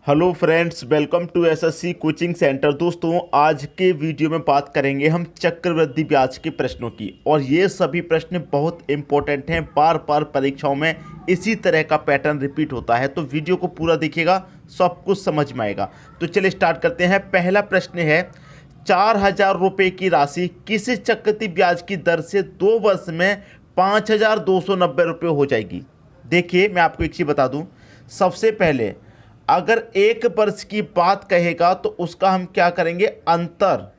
Hello friends, welcome to SSC coaching centre. दोस्तों, आज के वीडियो में बात करेंगे हम चक्रवृद्धि ब्याज के प्रश्नों की, और ये सभी प्रश्न बहुत इंपॉर्टेंट हैं। बार बार परीक्षाओं में इसी तरह का पैटर्न रिपीट होता है, तो वीडियो को पूरा देखिएगा, सब कुछ समझ में आएगा। तो चलिए स्टार्ट करते हैं। पहला प्रश्न है, 4,000 रुपये की राशि किस चक्रवृद्धि ब्याज की दर से 2 वर्ष में 5,290 रुपये हो जाएगी। देखिए, मैं आपको एक चीज़ बता दूँ। सबसे पहले अगर 1 वर्ष की बात कहेगा तो उसका हम क्या करेंगे, अंतर।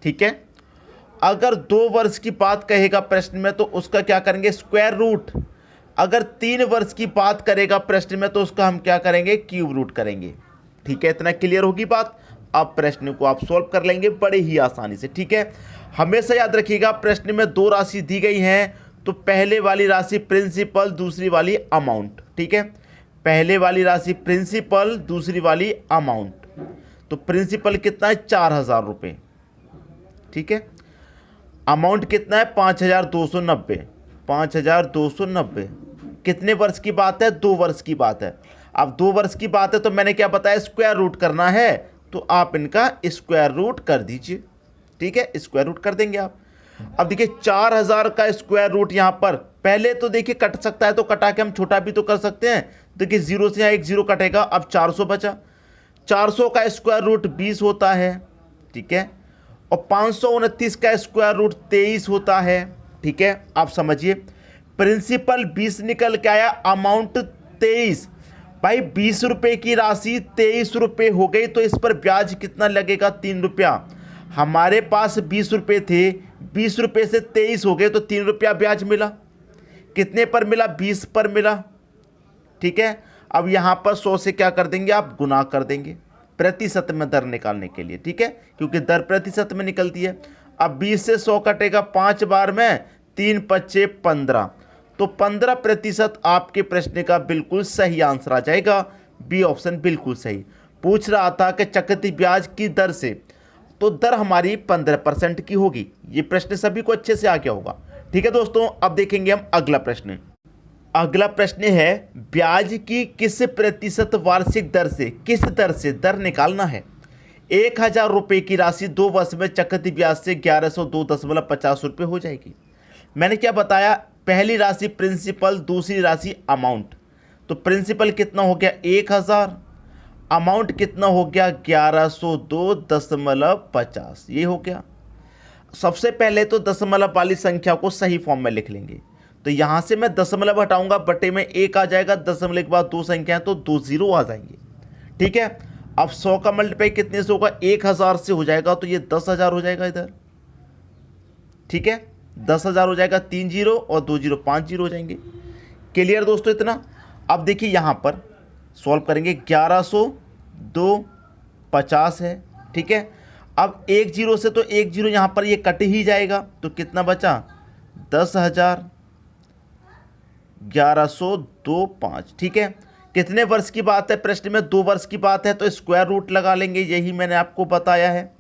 ठीक है। अगर 2 वर्ष की बात कहेगा प्रश्न में तो उसका क्या करेंगे, स्क्वायर रूट। अगर 3 वर्ष की बात करेगा प्रश्न में तो उसका हम क्या करेंगे, क्यूब रूट करेंगे। ठीक है, इतना क्लियर होगी बात। अब प्रश्न को आप सॉल्व कर लेंगे बड़े ही आसानी से। ठीक है, हमेशा याद रखिएगा प्रश्न में 2 राशि दी गई हैं, तो पहले वाली राशि प्रिंसिपल, दूसरी वाली अमाउंट। ठीक है, पहले वाली राशि प्रिंसिपल, दूसरी वाली अमाउंट। तो प्रिंसिपल कितना है, 4,000 रुपये। ठीक है, अमाउंट कितना है, 5,290। 5,290 कितने वर्ष की बात है, 2 वर्ष की बात है। अब 2 वर्ष की बात है तो मैंने क्या बताया, स्क्वायर रूट करना है, तो आप इनका स्क्वायर रूट कर दीजिए। ठीक है, स्क्वायर रूट कर देंगे आप। अब देखिए 4,000 का स्क्वायर रूट यहाँ पर पहले तो देखिए कट सकता है, तो कटा के हम छोटा भी तो कर सकते हैं। देखिए 0 से यहाँ एक 0 कटेगा, अब 400 बचा। 400 का स्क्वायर रूट 20 होता है। ठीक है, और 529 का स्क्वायर रूट 23 होता है। ठीक है, आप समझिए, प्रिंसिपल 20 निकल के आया, अमाउंट 23। भाई 20 रुपये की राशि 23 रुपये हो गई, तो इस पर ब्याज कितना लगेगा, 3 रुपया। हमारे पास 20 रुपये थे, 20 रुपये से 23 हो गए, तो 3 रुपया ब्याज मिला। कितने पर मिला, 20 पर मिला। ठीक है, अब यहाँ पर 100 से क्या कर देंगे, आप गुना कर देंगे प्रतिशत में दर निकालने के लिए। ठीक है, क्योंकि दर प्रतिशत में निकलती है। अब 20 से 100 कटेगा 5 बार में, 3 पच्चे 15, तो 15% आपके प्रश्न का बिल्कुल सही आंसर आ जाएगा। बी ऑप्शन बिल्कुल सही। पूछ रहा था कि चक्रवृद्धि ब्याज की दर से, तो दर हमारी 15% की होगी। ये प्रश्न सभी को अच्छे से आ गया होगा। ठीक है दोस्तों, अब देखेंगे हम अगला प्रश्न। अगला प्रश्न है, ब्याज की किस प्रतिशत वार्षिक दर से, किस दर से दर निकालना है। 1,000 रुपये की राशि 2 वर्ष में चक्रवृद्धि ब्याज से 1102.50 रुपये हो जाएगी। मैंने क्या बताया, पहली राशि प्रिंसिपल, दूसरी राशि अमाउंट। तो प्रिंसिपल कितना हो गया, 1,000। अमाउंट कितना हो गया, 1102.50। ये हो गया। सबसे पहले तो दशमलव वाली संख्या को सही फॉर्म में लिख लेंगे। तो यहाँ से मैं दशमलव हटाऊंगा, बटे में 1 आ जाएगा, दशमलव के बाद 2 संख्या है तो 2 0 आ जाएंगे। ठीक है, अब 100 का मल्टीप्लाई कितने से होगा, 1,000 से हो जाएगा, तो ये 10,000 हो जाएगा इधर। ठीक है, 10,000 हो जाएगा, 3 0 और 2 0, 5 0 हो जाएंगे। क्लियर दोस्तों इतना। अब देखिए यहाँ पर सॉल्व करेंगे, 1102.50 है। ठीक है, अब 1 0 से तो 1 0 यहाँ पर ये कट ही जाएगा, तो कितना बचा, 10,000, 1102.5। ठीक है, कितने वर्ष की बात है, प्रश्न में 2 वर्ष की बात है, तो स्क्वायर रूट लगा लेंगे, यही मैंने आपको बताया है।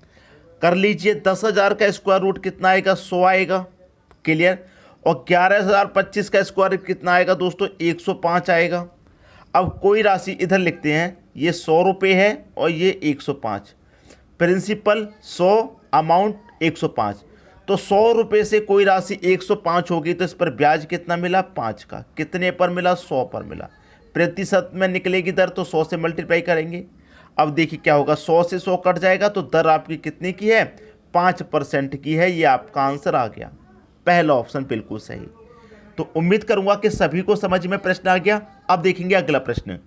कर लीजिए, 10,000 का स्क्वायर रूट कितना आएगा, 100 आएगा। क्लियर। और 11,025 का स्क्वायर कितना आएगा दोस्तों, 105 आएगा। अब कोई राशि इधर लिखते हैं, ये 100 रुपये है और ये 105। प्रिंसिपल 100, अमाउंट 105, तो 100 रुपये से कोई राशि 105 होगी, तो इस पर ब्याज कितना मिला, 5 का। कितने पर मिला, 100 पर मिला। प्रतिशत में निकलेगी दर, तो 100 से मल्टीप्लाई करेंगे। अब देखिए क्या होगा, 100 से 100 कट जाएगा, तो दर आपकी कितने की है, 5% की है। ये आपका आंसर आ गया, पहला ऑप्शन बिल्कुल सही। तो उम्मीद करूंगा कि सभी को समझ में प्रश्न आ गया। अब देखेंगे अगला प्रश्न।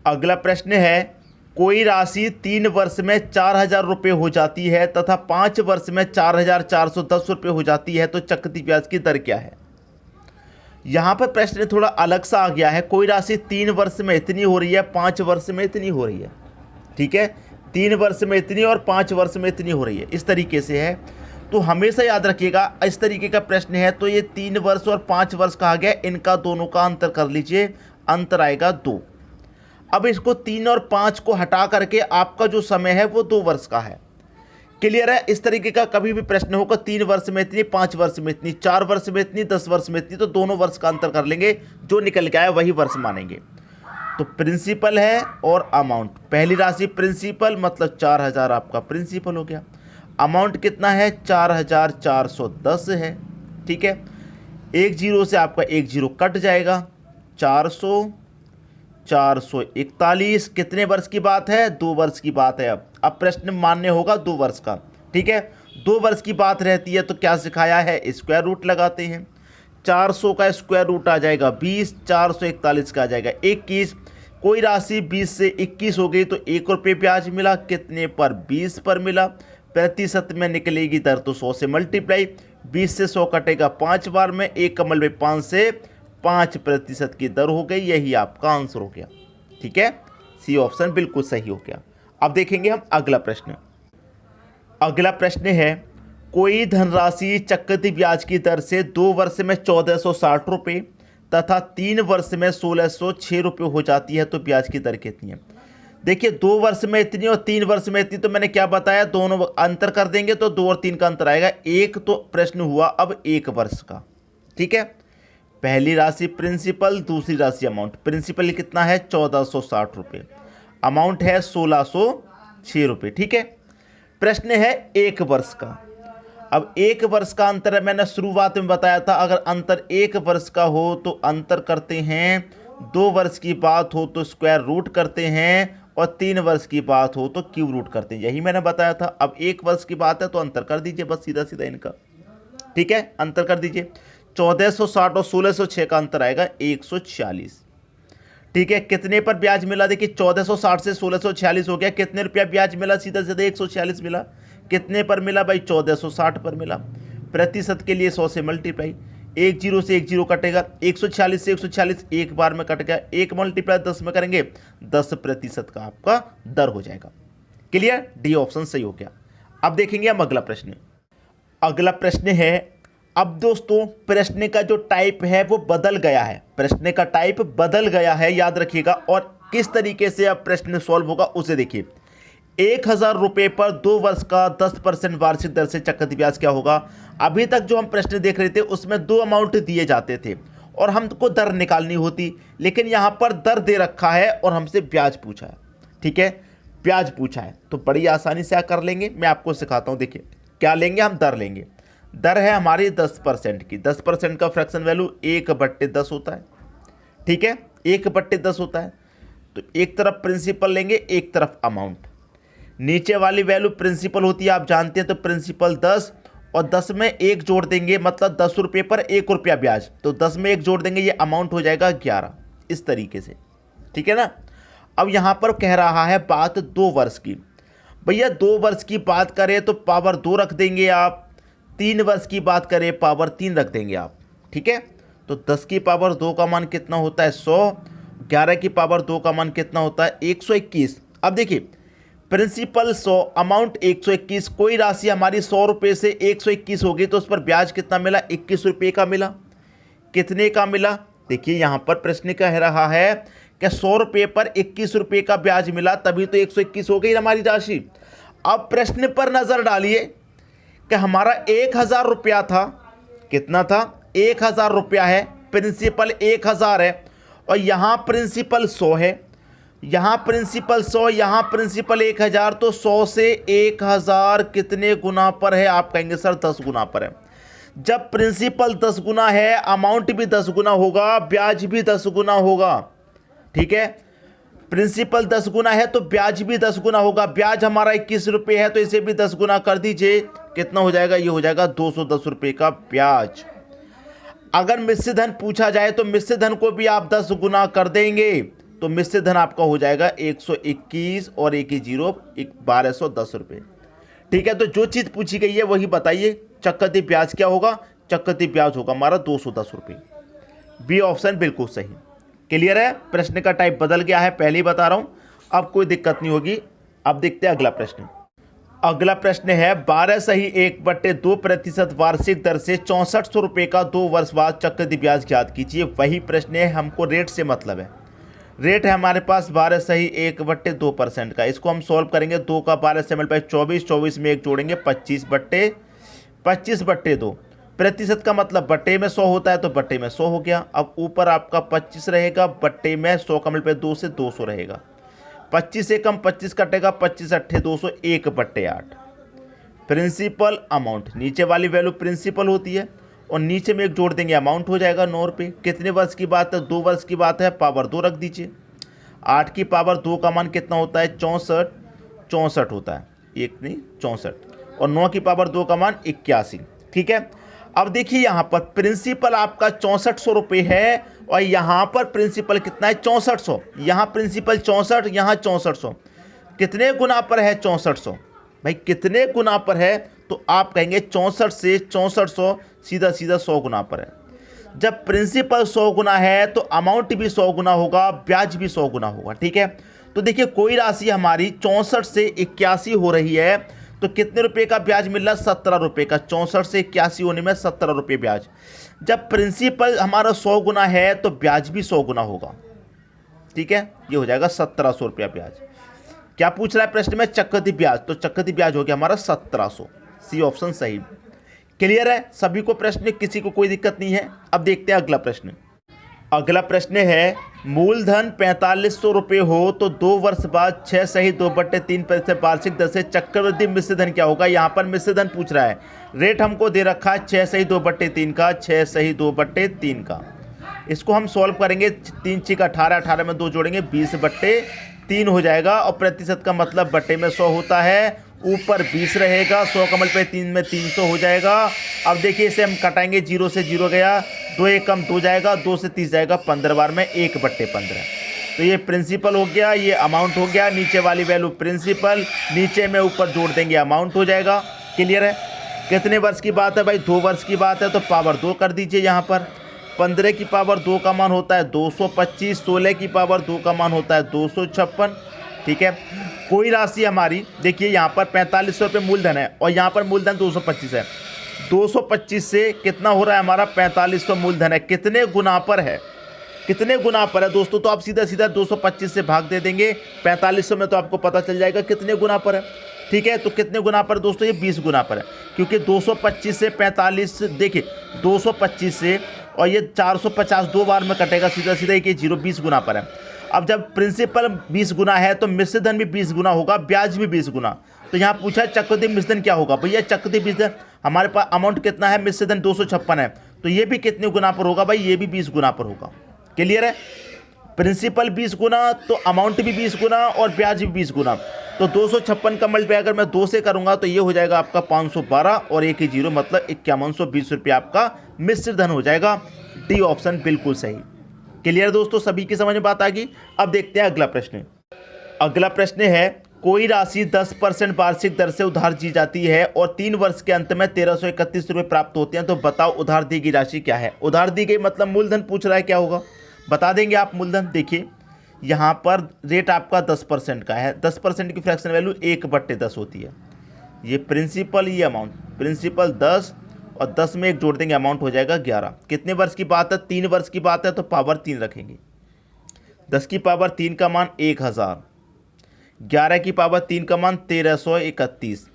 अगला प्रश्न है, कोई राशि 3 वर्ष में 4,000 रुपये हो जाती है तथा 5 वर्ष में 4,410 रुपये हो जाती है, तो चक्रवृद्धि ब्याज की दर क्या है। यहाँ पर प्रश्न थोड़ा अलग सा आ गया है। कोई राशि 3 वर्ष में इतनी हो रही है, 5 वर्ष में इतनी हो रही है। ठीक है, 3 वर्ष में इतनी और 5 वर्ष में इतनी हो रही है, इस तरीके से है। तो हमेशा याद रखिएगा, इस तरीके का प्रश्न है तो ये 3 वर्ष और 5 वर्ष कहा गया, इनका दोनों का अंतर कर लीजिए, अंतर आएगा 2। अब इसको 3 और 5 को हटा करके आपका जो समय है वो 2 वर्ष का है। क्लियर है। इस तरीके का कभी भी प्रश्न होगा 3 वर्ष में इतनी, 5 वर्ष में इतनी, 4 वर्ष में इतनी, 10 वर्ष में इतनी, तो दोनों वर्ष का अंतर कर लेंगे, जो निकल के आया वही वर्ष मानेंगे। तो प्रिंसिपल है और अमाउंट, पहली राशि प्रिंसिपल मतलब 4000 आपका प्रिंसिपल हो गया, अमाउंट कितना है 4410 है। ठीक है, एक जीरो से आपका एक जीरो कट जाएगा, 441, कितने वर्ष की बात है, 2 वर्ष की बात है। अब प्रश्न मान्य होगा 2 वर्ष का। ठीक है, 2 वर्ष की बात रहती है तो क्या सिखाया है, स्क्वायर रूट लगाते हैं। 400 का स्क्वायर रूट आ जाएगा 20, 441 का आ जाएगा 21, कोई राशि 20 से 21 हो गई तो 1 रुपये ब्याज मिला, कितने पर, 20 पर मिला। प्रतिशत में निकलेगी दर तो 100 से मल्टीप्लाई, 20 से 100 कटेगा 5 बार में, 1 कमल में 5 से 5% की दर हो गई, यही आपका आंसर हो गया। ठीक है, सी ऑप्शन बिल्कुल सही हो गया। अब देखेंगे हम अगला प्रश्न। अगला प्रश्न है, कोई धनराशि चक्रवृद्धि ब्याज की दर से 2 वर्ष में 1460 रुपये तथा 3 वर्ष में 1606 रुपये हो जाती है तो ब्याज की दर कितनी है। देखिए 2 वर्ष में इतनी और 3 वर्ष में इतनी, तो मैंने क्या बताया, दोनों अंतर कर देंगे तो 2 और 3 का अंतर आएगा। एक तो प्रश्न हुआ अब 1 वर्ष का। ठीक है, पहली राशि प्रिंसिपल, दूसरी राशि अमाउंट। प्रिंसिपल कितना है 1460 रुपये, अमाउंट है 1606 रुपये। ठीक है, प्रश्न है 1 वर्ष का। अब 1 वर्ष का अंतर है, मैंने शुरुआत में बताया था, अगर अंतर 1 वर्ष का हो तो अंतर करते हैं, 2 वर्ष की बात हो तो स्क्वायर रूट करते हैं और 3 वर्ष की बात हो तो क्यूब रूट करते हैं, यही मैंने बताया था। अब 1 वर्ष की बात है तो अंतर कर दीजिए बस सीधा सीधा इनका। ठीक है, अंतर कर दीजिए, 1460 और 1606 का अंतर आएगा 146। ठीक है, कितने पर ब्याज मिला, देखिए 1460 से 1646 हो गया, कितने रुपया ब्याज मिला, सीधा सीधा 146 मिला। कितने पर मिला भाई, 1460 पर मिला। प्रतिशत के लिए 100 से मल्टीप्लाई, एक जीरो से एक जीरो कटेगा, 146 से 146 एक बार में कट गया, 1 मल्टीप्लाई 10 में करेंगे 10% का आपका दर हो जाएगा। क्लियर, डी ऑप्शन सही हो गया। अब देखेंगे हम अगला प्रश्न। अगला प्रश्न है, अब दोस्तों प्रश्न का जो टाइप है वो बदल गया है, प्रश्न का टाइप बदल गया है, याद रखिएगा। और किस तरीके से अब प्रश्न सॉल्व होगा उसे देखिए। 1000 रुपये पर 2 वर्ष का 10% वार्षिक दर से चक्रवृद्धि ब्याज क्या होगा। अभी तक जो हम प्रश्न देख रहे थे उसमें 2 अमाउंट दिए जाते थे और हमको दर निकालनी होती, लेकिन यहाँ पर दर दे रखा है और हमसे ब्याज पूछा है। ठीक है, ब्याज पूछा है तो बड़ी आसानी से कर लेंगे, मैं आपको सिखाता हूँ। देखिए क्या लेंगे हम, दर लेंगे। दर है हमारी 10% की, 10% का फ्रैक्शन वैल्यू 1/10 होता है। ठीक है, 1/10 होता है, तो एक तरफ प्रिंसिपल लेंगे, एक तरफ अमाउंट। नीचे वाली वैल्यू प्रिंसिपल होती है, आप जानते हैं, तो प्रिंसिपल 10 और 10 में 1 जोड़ देंगे, मतलब 10 रुपये पर 1 रुपया ब्याज, तो 10 में 1 जोड़ देंगे, ये अमाउंट हो जाएगा 11, इस तरीके से। ठीक है ना। अब यहाँ पर कह रहा है बात 2 वर्ष की। भैया 2 वर्ष की बात करें तो पावर 2 रख देंगे आप, 3 वर्ष की बात करें पावर 3 रख देंगे आप। ठीक है, तो 10 की पावर 2 का मान कितना होता है 100, 11 की पावर 2 का मान कितना होता है 121। अब देखिए प्रिंसिपल 100, अमाउंट 121, कोई राशि हमारी 100 रुपये से 121 होगी तो उस पर ब्याज कितना मिला, 21 रुपये का मिला। कितने का मिला, देखिए यहाँ पर प्रश्न कह रहा है कि 100 रुपये पर 21 रुपये का ब्याज मिला, तभी तो 121 हो गई हमारी राशि। अब प्रश्न पर नजर डालिए कि हमारा 1000 रुपया था, कितना था 1000 रुपया है, प्रिंसिपल 1000 है और यहाँ प्रिंसिपल 100 है, यहाँ प्रिंसिपल 100, यहाँ प्रिंसिपल 1000, तो 100 से 1000 कितने गुना पर है, आप कहेंगे सर 10 गुना पर है। जब प्रिंसिपल 10 गुना है, अमाउंट भी 10 गुना होगा, ब्याज भी 10 गुना होगा। ठीक है, प्रिंसिपल 10 गुना है तो ब्याज भी 10 गुना होगा। ब्याज हमारा 21 रुपये है तो इसे भी 10 गुना कर दीजिए, कितना हो जाएगा, ये हो जाएगा 210 रुपये का ब्याज। अगर मिश्रित धन पूछा जाए तो मिश्रित धन को भी आप 10 गुना कर देंगे तो मिश्रित धन आपका हो जाएगा 121 और 1 0 1210 रुपये। ठीक है, तो जो चीज़ पूछी गई है वही बताइए, चक्रवृद्धि ब्याज क्या होगा, चक्रवृद्धि ब्याज होगा हमारा 210 रुपये। बी ऑप्शन बिल्कुल सही। क्लियर है, प्रश्न का टाइप बदल गया है, पहले ही बता रहा हूँ, अब कोई दिक्कत नहीं होगी। अब देखते हैं अगला प्रश्न। अगला प्रश्न है 12 सही 1/2% वार्षिक दर से 6400 रुपये का 2 वर्ष बाद चक्रवृद्धि ब्याज ज्ञात कीजिए। वही प्रश्न है, हमको रेट से मतलब है। रेट है हमारे पास 12 सही 1/2% का, इसको हम सॉल्व करेंगे। 2 का 12 से मल्टीप्लाई 24, 24 में 1 जोड़ेंगे 25/2, प्रतिशत का मतलब बट्टे में 100 होता है तो बट्टे में 100 हो गया। अब ऊपर आपका 25 रहेगा, बट्टे में 100 का मल्टीप्लाई 2 से 200 रहेगा। 25 से कम 25 कटेगा, 25 अट्ठे 200, 1/8। प्रिंसिपल अमाउंट, नीचे वाली वैल्यू प्रिंसिपल होती है और नीचे में एक जोड़ देंगे, अमाउंट हो जाएगा 9 रुपये। कितने वर्ष की बात है? 2 वर्ष की बात है, पावर 2 रख दीजिए। 8 की पावर 2 का मान कितना होता है? 64 होता है, 1 नहीं 64। और 9 की पावर 2 का मान 81। ठीक है, अब देखिए यहाँ पर प्रिंसिपल आपका 6400 रुपये है और यहाँ पर प्रिंसिपल कितना है? 6400। यहाँ प्रिंसिपल 64, यहाँ 6400। कितने गुना पर है? 6400। भाई कितने गुना पर है? तो आप कहेंगे 64 से 6400 सीधा सीधा 100 गुना पर है। जब प्रिंसिपल 100 गुना है तो अमाउंट भी 100 गुना होगा, ब्याज भी 100 गुना होगा। ठीक है, तो देखिए कोई राशि हमारी 64 से 81 हो रही है तो कितने रुपए का ब्याज मिल रहा है? 17 रुपये का। 64 से 81 होने में 17 रुपये ब्याज। जब प्रिंसिपल हमारा 100 गुना है तो ब्याज भी 100 गुना होगा। ठीक है, ये हो जाएगा 1700 रुपया ब्याज। क्या पूछ रहा है प्रश्न में? चक्रवृद्धि ब्याज, तो चक्रवृद्धि ब्याज हो गया हमारा 1700। सी ऑप्शन सही। क्लियर है सभी को प्रश्न? किसी को कोई दिक्कत नहीं है? अब देखते हैं अगला प्रश्न। अगला प्रश्न है, मूलधन 4500 रुपये हो तो 2 वर्ष बाद 6 सही 2/3% वार्षिक दर से चक्रवृद्धि मिश्र धन क्या होगा? यहाँ पर मिश्र धन पूछ रहा है। रेट हमको दे रखा है 6 सही 2/3 का, 6 सही 2/3 का। इसको हम सॉल्व करेंगे, 3 6 18, 18 में 2 जोड़ेंगे 20/3 हो जाएगा। और प्रतिशत का मतलब बट्टे में 100 होता है, ऊपर 20 रहेगा, 100 का मल्टीप्लाई 3 में 300 हो जाएगा। अब देखिए इसे हम कटाएंगे, 0 से 0 गया, 2 1 कम 2 जाएगा, 2 से 30 जाएगा, 15 बार में 1/15। तो ये प्रिंसिपल हो गया, ये अमाउंट हो गया। नीचे वाली वैल्यू प्रिंसिपल, नीचे में ऊपर जोड़ देंगे अमाउंट हो जाएगा। क्लियर है? कितने वर्ष की बात है भाई? 2 वर्ष की बात है तो पावर 2 कर दीजिए। यहाँ पर 15 की पावर 2 का मान होता है 225, 16 की पावर 2 का मान होता है 256। ठीक है, कोई राशि हमारी देखिए यहाँ पर 4500 रुपये मूलधन है और यहाँ पर मूलधन 225 है। 225 से कितना हो रहा है हमारा? 4500 मूलधन है। कितने गुना पर है? कितने गुना पर है दोस्तों? तो आप सीधा सीधा 225 से भाग दे देंगे 4500 में, तो आपको पता चल जाएगा कितने गुना पर है। ठीक है, तो कितने गुना पर दोस्तों? ये 20 गुना पर है, क्योंकि 225 से 45, देखिए 225 से और ये 450 2 बार में कटेगा सीधा सीधा, ये 20 गुना पर है। अब जब प्रिंसिपल 20 गुना है तो मिश्र धन भी 20 गुना होगा, ब्याज भी 20 गुना। तो यहाँ पूछा है चक्रवृद्धि मिश्र धन क्या होगा? भैया चक्रवृद्धि मिश्र धन हमारे पास अमाउंट कितना है? मिश्र धन 256 है, तो ये भी कितने गुना पर होगा भाई? ये भी 20 गुना पर होगा। क्लियर है? प्रिंसिपल 20 गुना तो अमाउंट भी 20 गुना और ब्याज भी 20 गुना। तो 256 का मल्टीप्लाई अगर मैं 2 से करूंगा तो ये हो जाएगा आपका 512 और 1 ही 0 मतलब 5120 रुपये आपका मिश्र धन हो जाएगा। डी ऑप्शन बिल्कुल सही। क्लियर दोस्तों, सभी की समझ में बात आ गई? अब देखते हैं अगला प्रश्न। अगला प्रश्न है, कोई राशि 10% वार्षिक दर से उधार दी जाती है और 3 वर्ष के अंत में 1331 रुपये प्राप्त होते हैं, तो बताओ उधार दी गई राशि क्या है? उधार दी गई मतलब मूलधन पूछ रहा है, क्या होगा बता देंगे आप मूलधन। देखिए यहाँ पर रेट आपका 10% का है, 10% की फ्रैक्शन वैल्यू 1/10 होती है। ये प्रिंसिपल, ये अमाउंट, प्रिंसिपल 10 और 10 में एक जोड़ देंगे, अमाउंट हो जाएगा 11। कितने वर्ष की बात है? 3 वर्ष की बात है तो पावर 3 रखेंगे। 10 की पावर 3 का मान 1000, 11 की पावर 3 का मान 1331।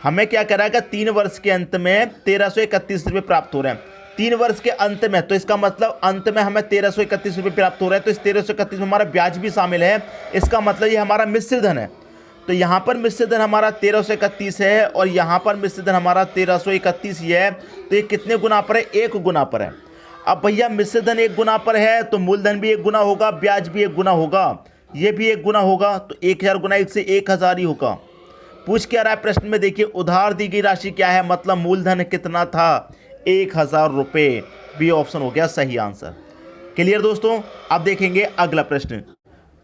हमें क्या कराएगा? 3 वर्ष के अंत में 1331 रुपये प्राप्त हो रहे हैं। 3 वर्ष के अंत में, तो इसका मतलब अंत में हमें 1331 रुपये प्राप्त हो रहे हैं, तो इस 1331 में हमारा ब्याज भी शामिल है। इसका मतलब ये हमारा मिश्र धन है। तो यहाँ पर मिश्र धन हमारा 1331 है और यहाँ पर मिश्र धन हमारा 1331 ही है। तो ये कितने गुना पर है? 1 गुना पर है। अब भैया मिश्र धन 1 गुना पर है तो मूलधन भी 1 गुना होगा, ब्याज भी 1 गुना होगा, ये भी 1 गुना होगा, तो 1000 गुना 1 से 1000 ही होगा। पूछ क्या रहा है प्रश्न में? देखिए उधार दी गई राशि क्या है, मतलब मूलधन कितना था? 1000 रुपये। बी ऑप्शन हो गया सही आंसर। क्लियर दोस्तों? अब देखेंगे अगला प्रश्न।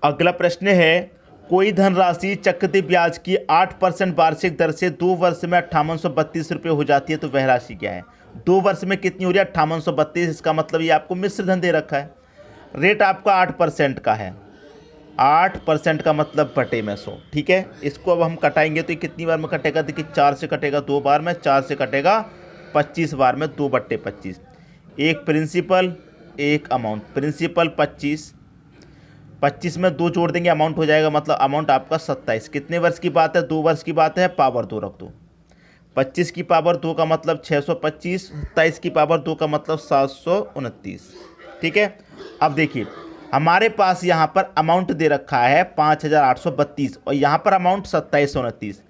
अगला प्रश्न है, कोई धनराशि चक्रवृद्धि ब्याज की 8% वार्षिक दर से 2 वर्ष में 5832 रुपये हो जाती है, तो वह राशि क्या है? 2 वर्ष में कितनी हो रही है? 5832। इसका मतलब ये आपको मिश्र धन दे रखा है। रेट आपका 8% का है, 8% का मतलब बटे में 100। ठीक है, इसको अब हम कटाएंगे तो ये कितनी बार में कटेगा? देखिए 4 से कटेगा 2 बार में, 4 से कटेगा 25 बार में, 2/25। एक प्रिंसिपल एक अमाउंट, प्रिंसिपल 25 में 2 जोड़ देंगे, अमाउंट हो जाएगा, मतलब अमाउंट आपका 27। कितने वर्ष की बात है? 2 वर्ष की बात है, पावर 2 रख दो। 25 की पावर 2 का मतलब 625, 27 की पावर 2 का मतलब 729। ठीक है, अब देखिए हमारे पास यहाँ पर अमाउंट दे रखा है 5832 और यहाँ पर अमाउंट 2729।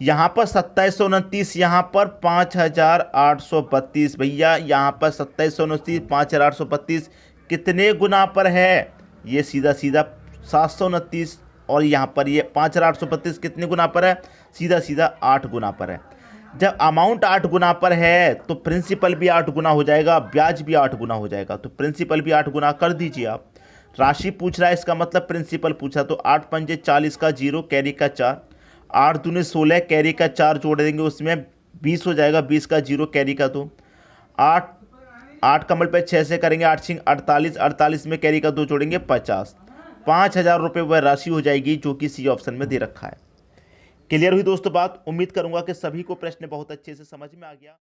यहाँ पर 2729, यहाँ पर 5832। भैया यहाँ पर 2729 5832 कितने गुना पर है? ये सीधा सीधा 729। और यहाँ पर ये 5832 कितने गुना पर है? सीधा सीधा 8 गुना पर है। जब अमाउंट 8 गुना पर है तो प्रिंसिपल भी 8 गुना हो जाएगा, ब्याज भी 8 गुना हो जाएगा। तो प्रिंसिपल भी 8 गुना कर दीजिए आप। राशि पूछ रहा है, इसका मतलब प्रिंसिपल पूछा। तो 8 पंजे 40 का 0, कैरी का 4, 8 दूनी 16, कैरी का 4 जोड़ देंगे उसमें 20 हो जाएगा, 20 का 0, कैरी का 2, 8 8 कमल पे 6 से करेंगे 8 छिंग 48, 48 में कैरी का 2 जोड़ेंगे 50। 5000 रुपये वह राशि हो जाएगी जो कि सी ऑप्शन में दे रखा है। क्लियर हुई दोस्तों बात? उम्मीद करूंगा कि सभी को प्रश्न बहुत अच्छे से समझ में आ गया।